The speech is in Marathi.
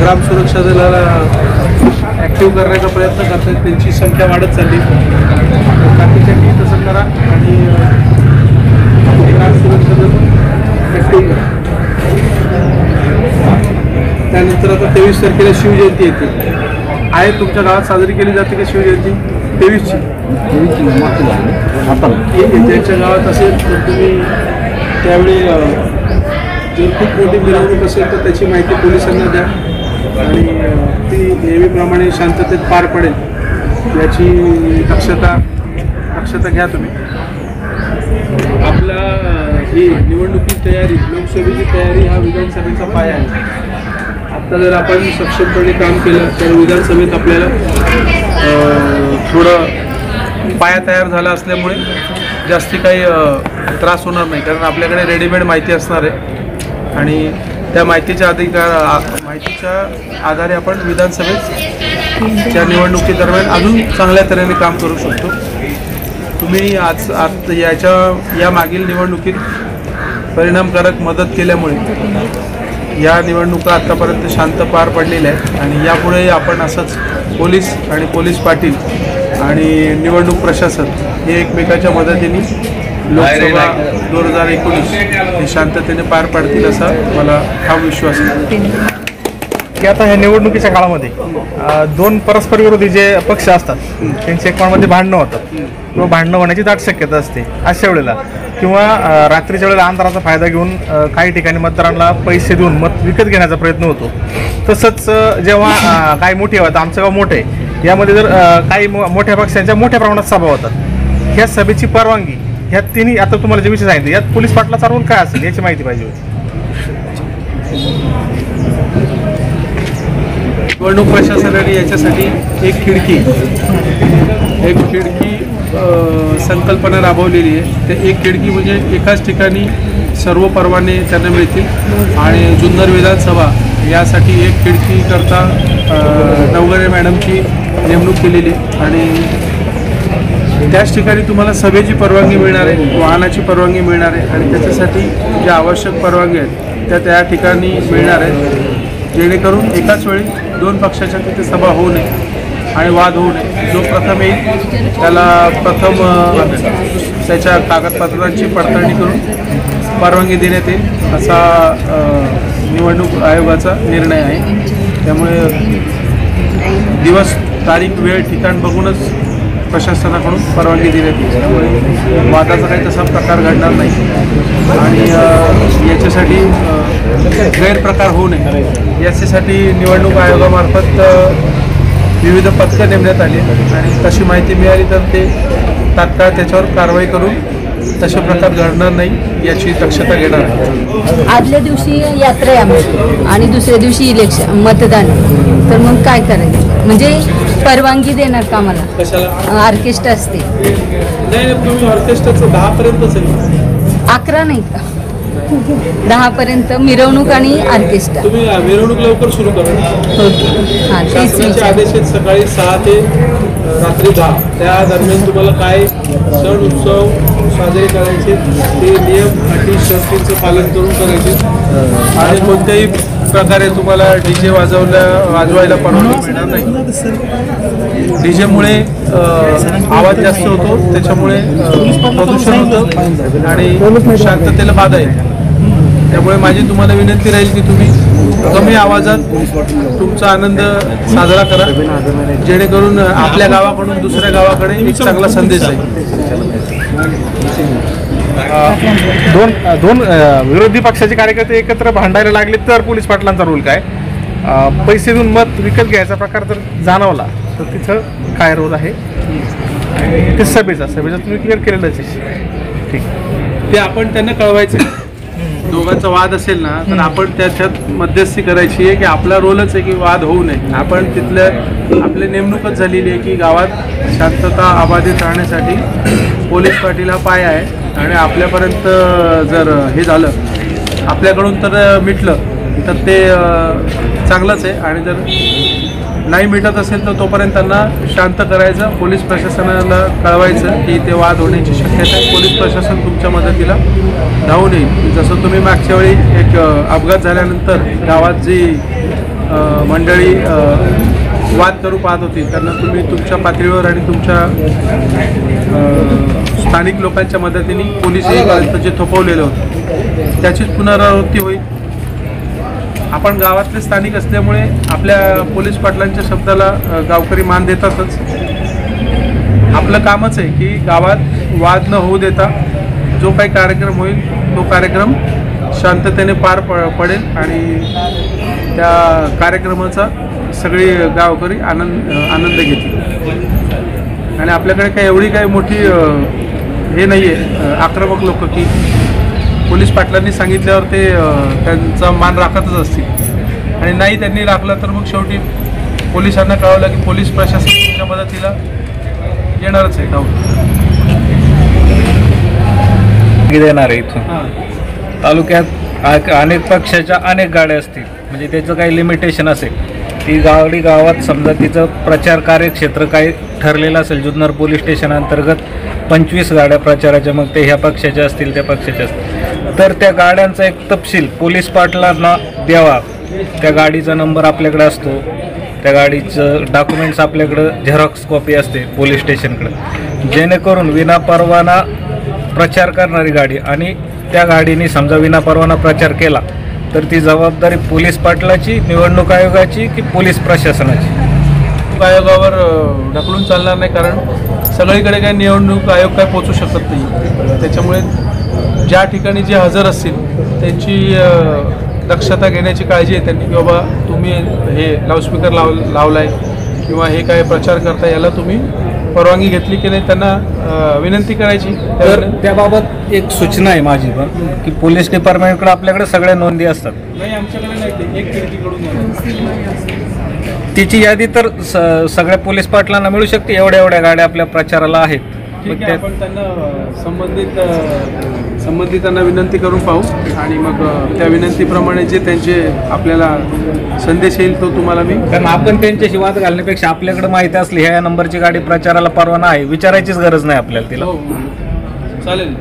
ग्राम सुरक्षा दलाला ॲक्टिव्ह करण्याचा प्रयत्न करतात, त्यांची संख्या वाढत चालली. बाकीच्यांनी तसं करा आणि ग्राम सुरक्षा दल ॲक्टिव्ह करा. त्यानंतर आता 23 तारखेला शिवजयंती येते. आहे तुमच्या गावात साजरी केली जाते का शिवजयंती? 23ची ज्यांच्या गावात असेल तर तुम्ही त्यावेळी जर खूप मोठी मिरवणूक असेल तर त्याची माहिती पोलिसांना द्या आणि ती नेहमीप्रमाणे शांततेत पार पडेल याची दक्षता घ्या तुम्ही. आपला ही निवडणुकीची तयारी, लोकसभेची तयारी हा विधानसभेचा पाया आहे. आता जर आपण सक्षमपणे काम केलं तर विधानसभेत आपल्याला थोडं पाया तयार झाला असल्यामुळे जास्ती काही त्रास होणार नाही, कारण आपल्याकडे रेडीमेड माहिती असणार आहे आणि त्या माहितीच्या आधारे आपण विधानसभेच्या निवडणुकीदरम्यान अजून चांगल्या तऱ्हेने काम करू शकतो. तुम्ही आज या मागील निवडणुकीत परिणामकारक मदत केल्यामुळे या निवडणुका आत्तापर्यंत शांत पार पडलेल्या आहेत आणि यापुढे आपण असंच पोलीस आणि पोलीस पाटील आणि निवडणूक प्रशासन हे एकमेकाच्या मदतीने लोकसभा 2019 हे शांततेने पार पाडतील असा मला हा विश्वास आहे. की आता ह्या निवडणुकीच्या काळामध्ये दोन परस्पर विरोधी जे पक्ष असतात त्यांचे एकमेकांमध्ये भांडणं होतात किंवा भांडणं होण्याची दाट शक्यता असते. अशा वेळेला किंवा रात्रीच्या वेळेला अंधाराचा फायदा घेऊन काही ठिकाणी मतदारांना पैसे देऊन मत विकत घेण्याचा प्रयत्न होतो. तसंच जेव्हा काही मोठी होतात, आमचं गाव मोठं आहे, यामध्ये जर काही मोठ्या पक्षांच्या मोठ्या प्रमाणात सभा होतात, ह्या सभेची परवानगी ह्या तिन्ही आता तुम्हाला जे विषय सांगितले यात पोलीस पाटलाचा रोल काय असेल याची माहिती पाहिजे होती. निवडणूक प्रशासनाने याच्यासाठी एक खिडकी संकल्पना राबवलेली आहे. ते एक खिडकी म्हणजे एकाच ठिकाणी सर्व परवाने त्यांना मिळतील आणि जुन्नर विधानसभा यासाठी एक खिडकी करता नवगरे मॅडमची नेमणूक केलेली आणि त्याच ठिकाणी तुम्हाला सभेची परवानगी मिळणार आहे, वाहनाची परवानगी मिळणार आहे आणि त्याच्यासाठी ज्या आवश्यक परवानगी आहेत त्या ठिकाणी मिळणार आहेत, जेणेकरून एकाच वेळी दोन पक्षाच्या तिथे सभा होऊ नये आणि वाद होऊ नये. जो प्रथम येईल त्याला प्रथम त्याच्या कागदपत्रांची पडताळणी करून परवानगी देण्यात येईल असा निवडणूक आयोगाचा निर्णय आहे. त्यामुळे दिवस, तारीख, वेळ, ठिकाण बघूनच प्रशासनाकडून परवानगी देण्यात येईल. त्यामुळे वादाचा काही तसा प्रकार घडणार नाही आणि याच्यासाठी गैरप्रकार होऊ नये याच्यासाठी निवडणूक आयोगामार्फत विविध पथकं नेमण्यात आली आणि तशी माहिती मिळाली तर ते तात्काळ त्याच्यावर कारवाई करून तसे प्रकार घडणार नाही याची दक्षता घेणार आहे. आदल्या दिवशी यात्रा आहे आमची आणि दुसऱ्या दिवशी इलेक्शन मतदान, तर मग काय करायचं? म्हणजे परवानगी देणार का मला? कशाला? ऑर्केस्ट्रा असते. नाही, तुम्ही ऑर्केस्ट्राचं 10पर्यंतच आहे. 11 नाही का? 10पर्यंत मिरवणूक आणि ऑर्केस्ट्रा. तुम्ही मिरवणूक लवकर सुरू करा. हां, तेच शासनाचे विचार. आदेश आहेत सकाळी 6 ते रात्री 10 त्या दरम्यान तुम्हाला काय सण उत्सव साजरे करायचे ते नियम अटी शर्तींचं पालन करून करायचे आणि कोणत्याही प्रकारे तुम्हाला डीजे वाजवायला परवानगी मिळणार नाही. डीजेमुळे आवाज जास्त होतो, त्याच्यामुळे प्रदूषण होतं आणि शांततेला बाधा येते. त्यामुळे माझी तुम्हाला विनंती राहील की तुम्ही कमी आवाजात तुमचा आनंद साजरा करा, जेणेकरून आपल्या गावाकडून दुसऱ्या गावाकडे एक चांगला संदेश आहे. दोन विरोधी पक्षाचे कार्यकर्ते एकत्र भांडायला लागले तर पोलीस पाटलांचा रोल काय? पैसे देऊन मत विकत घ्यायचा प्रकार जर जाणवला तर तिथं काय रोल आहे? ते सभेचा तुम्ही क्लिअर केलेलंच आहे. ठीक, ते आपण त्यांना कळवायचं. दोघांचा वाद असेल ना तर आपण त्याच्यात मध्यस्थी करायची आहे की आपला रोलच आहे की वाद होऊ नये. आपण तिथलं आपली नेमणूकच झालेली आहे की गावात शांतता अबाधित राहण्यासाठी पोलीस पाटील हा पाय आहे आणि आपल्यापर्यंत जर हे झालं आपल्याकडून तर मिटलं तर ते चांगलंच आहे आणि जर नाही मिटत असेल तर तोपर्यंत त्यांना शांत करायचं, पोलीस प्रशासनाला कळवायचं की ते वाद होण्याची शक्यता आहे. पोलीस प्रशासन तुमच्या मदतीला धावून येईल. जसं तुम्ही मागच्या वेळी एक अपघात झाल्यानंतर गावात जी मंडळी वाद करू पाहत होती त्यांना तुम्ही तुमच्या पातळीवर आणि तुमच्या स्थानिक लोकांच्या मदतीने पोलीस जे थोपवलेलं होतं त्याचीच पुनरावृत्ती होईल. आपण गावातले स्थानिक असल्यामुळे आपल्या पोलीस पाटलांच्या शब्दाला गावकरी मान देतातच. आपलं कामच आहे की गावात वाद न होऊ देता जो काही कार्यक्रम होईल तो कार्यक्रम शांततेने पार पडेल आणि त्या कार्यक्रमाचा सगळी गावकरी आनंद घेतील. आणि आपल्याकडे काही एवढी काही मोठी हे नाही आहे आक्रमक लोक की पोलीस पाटलांनी सांगितल्यावर ते त्यांचा मान राखतच असतील आणि नाही त्यांनी राखला तर मग शेवटी पोलिसांना कळवलं की पोलीस प्रशासन तुमच्या मदतीला येणारच आहे गाव देणार आहे. इथून तालुक्यात अनेक पक्षाच्या अनेक गाड्या असतील म्हणजे त्याचं काही लिमिटेशन असेल. ती गाडी गावात समजा तिचं प्रचार कार्यक्षेत्र काही ठरलेलं असेल. जुन्नर पोलीस स्टेशन अंतर्गत 25 गाड्या प्रचाराच्या मग ते ह्या पक्षाच्या असतील त्या पक्षाच्या असतील तर त्या गाड्यांचा एक तपशील पोलीस पाटलांना द्यावा. त्या गाडीचा नंबर आपल्याकडे असतो. त्या गाडीचं डॉक्युमेंट्स आपल्याकडं झेरॉक्स कॉपी असते पोलीस स्टेशनकडं जेणेकरून विनापरवाना प्रचार करणारी गाडी आणि त्या गाडीने समजा विनापरवाना प्रचार केला तर ती जबाबदारी पोलीस पाटलाची निवडणूक आयोगाची की पोलीस प्रशासनाची. निवडणूक आयोगावर ढकलून चालणार नाही कारण सगळीकडे काही निवडणूक आयोग काय पोचू शकत नाही. त्याच्यामुळे ज्या ठिकाणी जे हजर असतील त्यांची दक्षता घेण्याची काळजी आहे त्यांनी की बाबा तुम्ही हे लाऊडस्पीकर लावलाय किंवा हे काय प्रचार करता याला तुम्ही परवानगी घेतली की नाही त्यांना विनंती करायची. तर त्याबाबत एक सूचना आहे माझी पण की पोलीस डिपार्टमेंटकडे आपल्याकडे सगळ्या नोंदी असतात. नाही आमच्याकडे नाही ते एक खिडकीकडून तिची यादी तर सगळ्या पोलीस पाटलांना मिळू शकते. एवढ्या एवढ्या गाड्या आपल्या प्रचाराला आहेत. ठीक आहे आपण त्यांना संबंधितांना विनंती करून पाहू आणि मग त्या विनंतीप्रमाणे जे त्यांचे आपल्याला संदेश येईल तो तुम्हाला मी कारण आपण त्यांच्याशी वाद घालण्यापेक्षा आपल्याकडे माहिती असली ह्या नंबरची गाडी प्रचाराला परवाना आहे विचारायचीच गरज नाही आपल्याला तिला. हो चालेल.